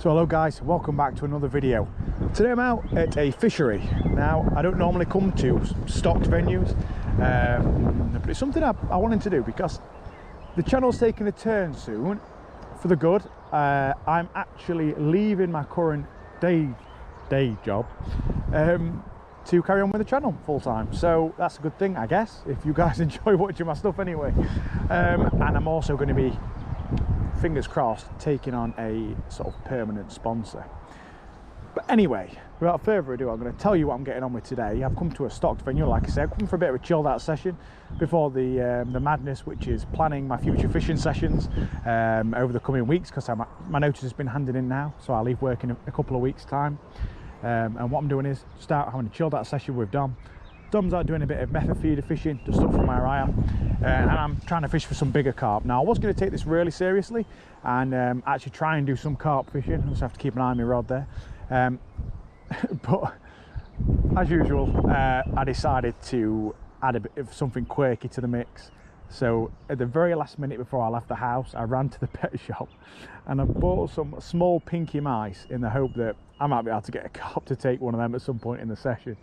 So hello guys, welcome back to another video. Today I'm out at a fishery. Now I don't normally come to stocked venues, but it's something I wanted to do because the channel's taking a turn soon for the good. I'm actually leaving my current day job to carry on with the channel full time, so that's a good thing, I guess, if you guys enjoy watching my stuff anyway. And I'm also going to be, fingers crossed, taking on a sort of permanent sponsor. But anyway, without further ado, I'm going to tell you what I'm getting on with today. I've come to a stocked venue, like I said. I've come for a bit of a chilled out session before the madness, which is planning my future fishing sessions over the coming weeks, because my notice has been handed in now, so I'll leave work in a couple of weeks time. And what I'm doing is start having a chilled out session with Dom. Dom's out doing a bit of method feeder fishing, just up from where I am, and I'm trying to fish for some bigger carp. Now I was going to take this really seriously and actually try and do some carp fishing. I just have to keep an eye on my rod there, but as usual I decided to add a bit of something quirky to the mix. So at the very last minute before I left the house, I ran to the pet shop and I bought some small pinky mice in the hope that I might be able to get a carp to take one of them at some point in the session.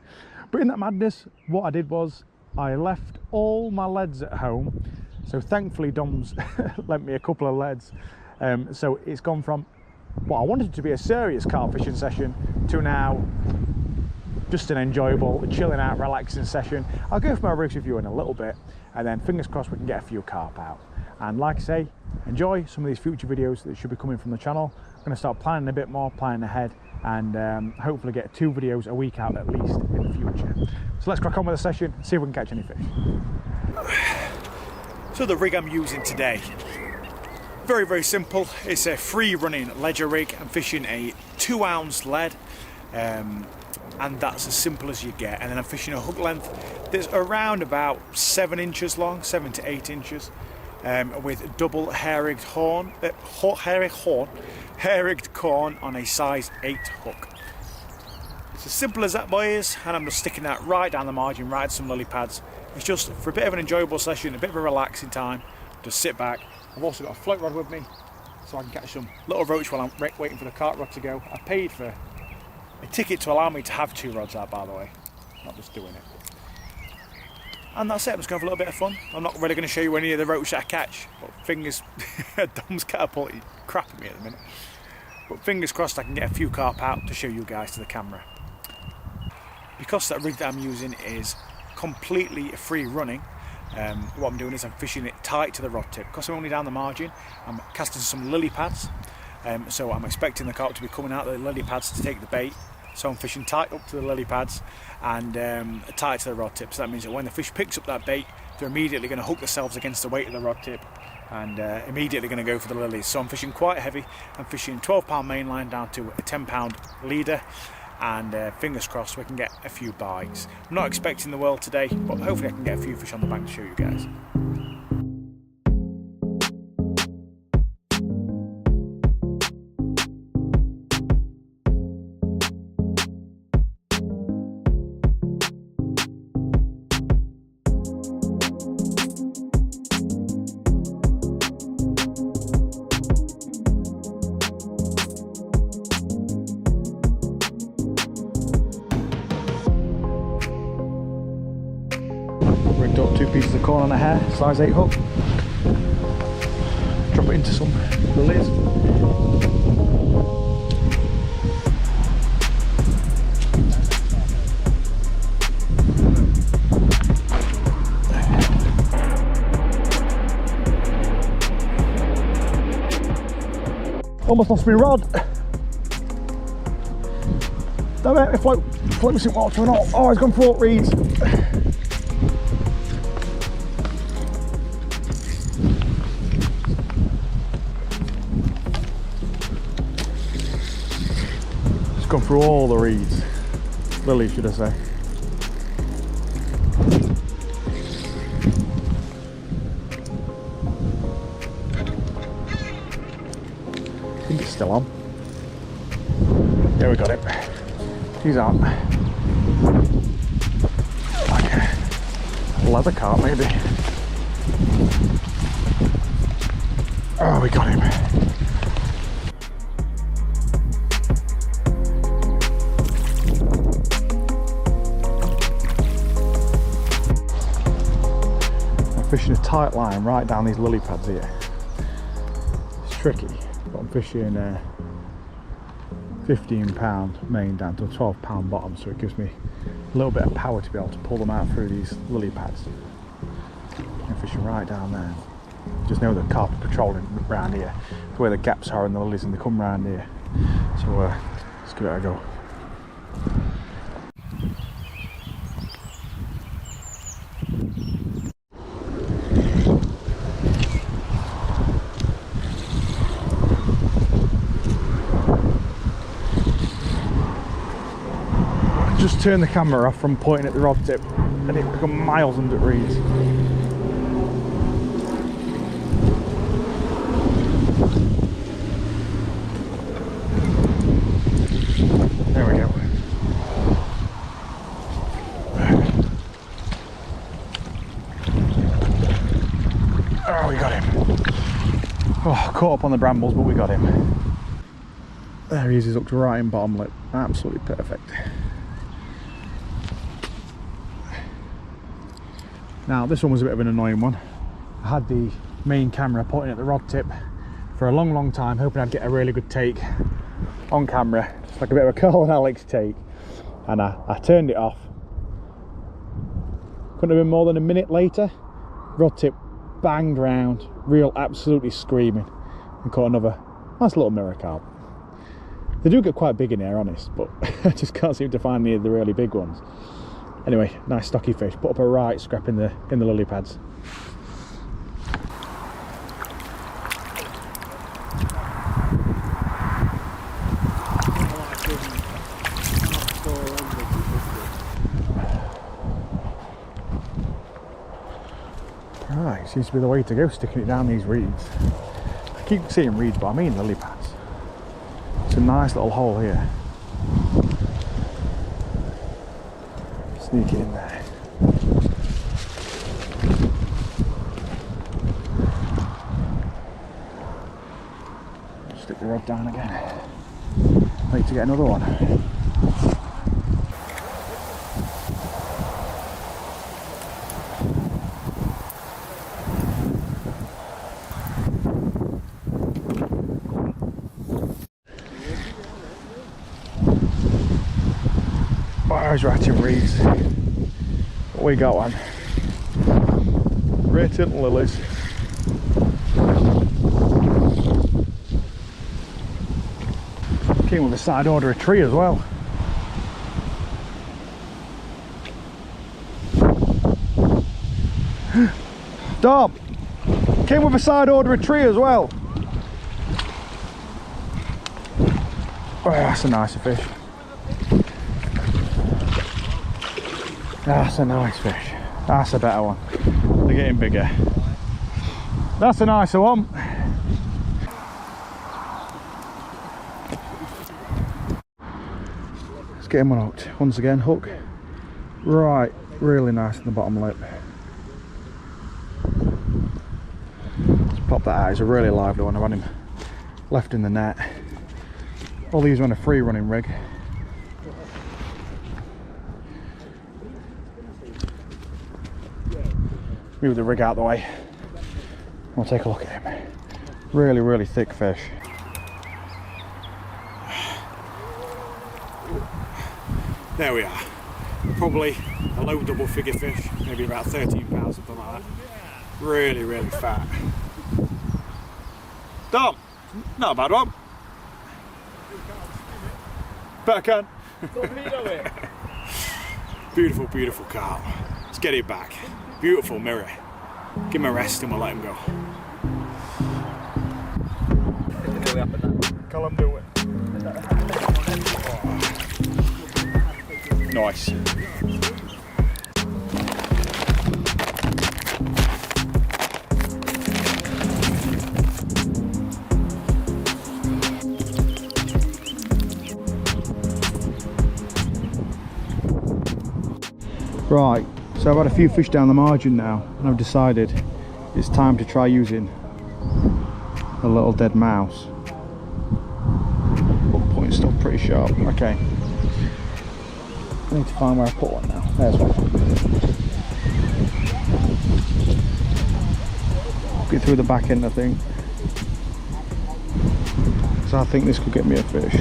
But in that madness, what I did was I left all my leads at home. So thankfully Dom's lent me a couple of leads. So it's gone from what I wanted to be a serious carp fishing session to now just an enjoyable, chilling out, relaxing session. I'll go for my rigs with you in a little bit, and then fingers crossed we can get a few carp out. And like I say, enjoy some of these future videos that should be coming from the channel. I'm going to start planning a bit more, planning ahead, and hopefully get 2 videos a week out at least in the future. So let's crack on with the session and see if we can catch any fish. So the rig I'm using today, very simple. It's a free running ledger rig. I'm fishing a 2-ounce lead, and that's as simple as you get. And then I'm fishing a hook length that's around about 7 inches long, 7 to 8 inches, with double hair-rigged corn on a size 8 hook. It's as simple as that, boys, and I'm just sticking that right down the margin, right at some lily pads. It's just for a bit of an enjoyable session, a bit of a relaxing time, just sit back. I've also got a float rod with me, so I can catch some little roach while I'm waiting for the cart rod to go. I paid for a ticket to allow me to have 2 rods out, by the way, not just doing it. And that's it, I'm just going to have a little bit of fun. I'm not really going to show you any of the roach that I catch, but fingers, Dom's catapulting crap at me at the minute. But fingers crossed I can get a few carp out to show you guys to the camera. Because that rig that I'm using is completely free running, what I'm doing is I'm fishing it tight to the rod tip. Because I'm only down the margin, I'm casting some lily pads, so I'm expecting the carp to be coming out of the lily pads to take the bait. So I'm fishing tight up to the lily pads and tight to the rod tip. So that means that when the fish picks up that bait, they're immediately going to hook themselves against the weight of the rod tip and immediately going to go for the lilies. So I'm fishing quite heavy. I'm fishing 12-pound mainline down to a 10-pound leader, and fingers crossed we can get a few bites. I'm not expecting the world today, but hopefully I can get a few fish on the bank to show you guys. Rigged up 2 pieces of corn on a hair, size 8 hook. Drop it into some lilies. Almost lost my rod. Damn it, it floats in water and all. Oh, it's gone through reeds. Gone through all the reeds, lilies should I say. I think it's still on. Yeah, we got it. He's on. Like a leather carp maybe. Oh, we got him. fishing a tight line right down these lily pads here. It's tricky, but I'm fishing a 15-pound main down to a 12-pound bottom, so it gives me a little bit of power to be able to pull them out through these lily pads. I'm fishing right down there. Just know that carp are patrolling around here, where the gaps are in the lilies, and they come round here. So let's give it a go. Just turn the camera off from pointing at the rod tip, and it become miles under reeds. There we go. Oh, we got him. Oh, caught up on the brambles, but we got him. There he is, he's hooked right in bottom lip. Absolutely perfect. Now this one was a bit of an annoying one. I had the main camera pointing at the rod tip for a long time, hoping I'd get a really good take on camera, just like a bit of a Carl and Alex take, and I turned it off. Couldn't have been more than a minute later, rod tip banged round, reel absolutely screaming, and caught another nice little mirror carp. They do get quite big in here, honest, but I just can't seem to find any of the really big ones. Anyway, nice stocky fish. Put up a right scrap in the lily pads. Right, seems to be the way to go, sticking it down these reeds. I keep seeing reeds, but I mean lily pads. It's a nice little hole here. Sneak it in there. Stick the rod down again. Wait to get another one. Bars right in reeds. We got one. Right in lilies. Came with a side order of tree as well. Dom! Came with a side order of tree as well. Oh, that's a nicer fish. That's a nice fish. That's a better one. They're getting bigger. That's a nicer one. Let's get him one hooked. Once again, hook. Right, really nice in the bottom lip. Let's pop that out. He's a really lively one. I've had him left in the net. All these are on a free running rig. Move the rig out of the way. We'll take a look at him. Really thick fish. There we are. Probably a low double figure fish, maybe about 13 pounds, something like that. Really fat. Dom, not a bad one. Better can. Beautiful carp. Let's get it back. Beautiful mirror. Give him a rest and we'll let him go. Callum, do it. Nice. Right, so I've had a few fish down the margin now, and I've decided it's time to try using a little dead mouse. Hook point's still pretty sharp. Okay. I need to find where I put one now. There's one. hook it through the back end, I think. So I think this could get me a fish.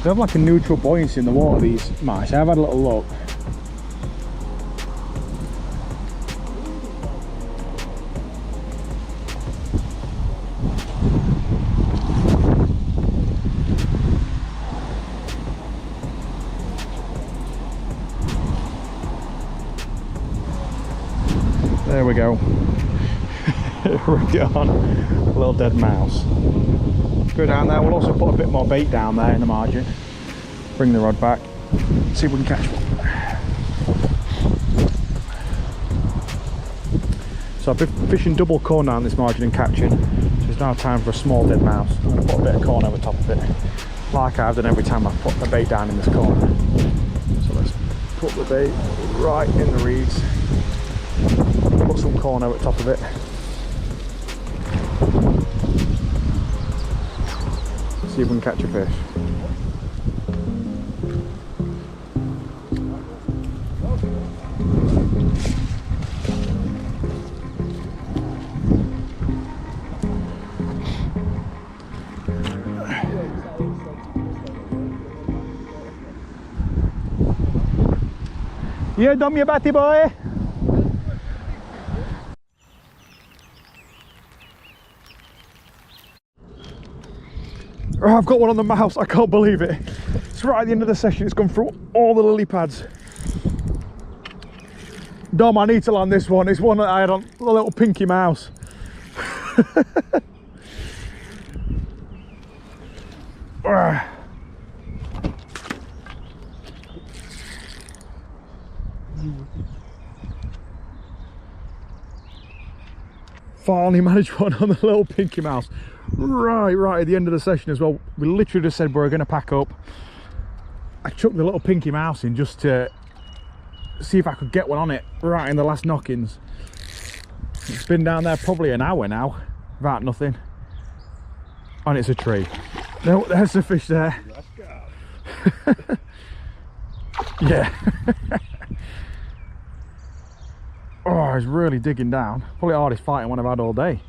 They have like a neutral buoyancy in the water, these mice. I've had a little look. There we go. Right on. A little dead mouse. Go down there. We'll also put a bit more bait down there in the margin. Bring the rod back. See if we can catch one. So I've been fishing double corn down this margin and catching. So it's now time for a small dead mouse. I'm going to put a bit of corn over top of it, like I've done every time I've put the bait down in this corner. So let's put the bait right in the reeds. Put some corn over the top of it. See if we can catch a fish. You done your batty boy? Oh, I've got one on the mouse, I can't believe it. It's right at the end of the session, it's gone through all the lily pads. Dom, I need to land this one. It's one that I had on the little pinky mouse. Finally managed one on the little pinky mouse. Right at the end of the session as well. We literally just said we were going to pack up. I chucked the little pinky mouse in just to see if I could get one on it right in the last knockings. It's been down there probably an hour now without nothing, and it's a tree. No, there's the fish there. Yeah. Oh, he's really digging down. Probably the hardest fighting one I've had all day.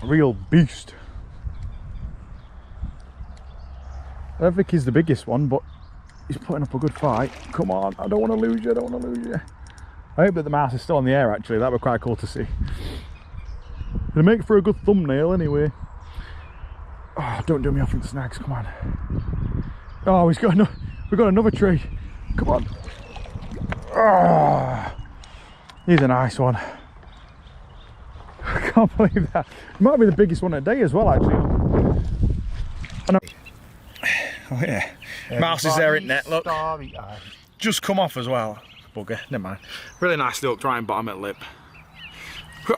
A real beast. I don't think he's the biggest one, but he's putting up a good fight. Come on, I don't want to lose you, I don't want to lose you. I hope that the mouse is still in the air actually, that would be quite cool to see. It'll make for a good thumbnail anyway. Oh, don't do me off into snags, come on. Oh, we've got another tree. Come on. Oh, he's a nice one. I can't believe that. It might be the biggest one of the day as well, actually. Oh yeah, mouse is there in net, look. Just come off as well. Bugger, never mind. Really nicely hooked right in bottom at lip. There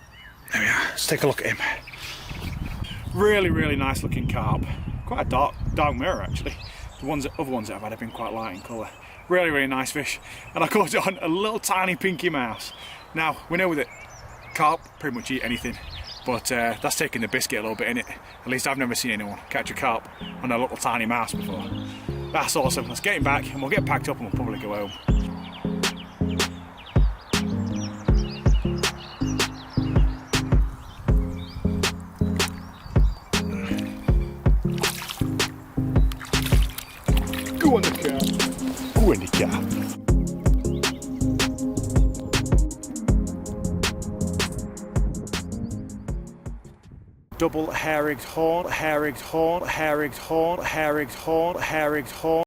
we are, let's take a look at him. Really nice looking carp. Quite a dark mirror actually. The other ones that I've had have been quite light in colour. Really nice fish. And I caught it on a little tiny pinky mouse. Now, we know that carp pretty much eat anything, but that's taking the biscuit a little bit in it. At least I've never seen anyone catch a carp on a little tiny mouse before. That's awesome. Let's get him back and we'll get packed up and we'll probably go home. Go on the car. Go in the car. Double hair-rigged horn, hair-rigged horn, hair-rigged horn, hair-rigged horn, hair-rigged horn.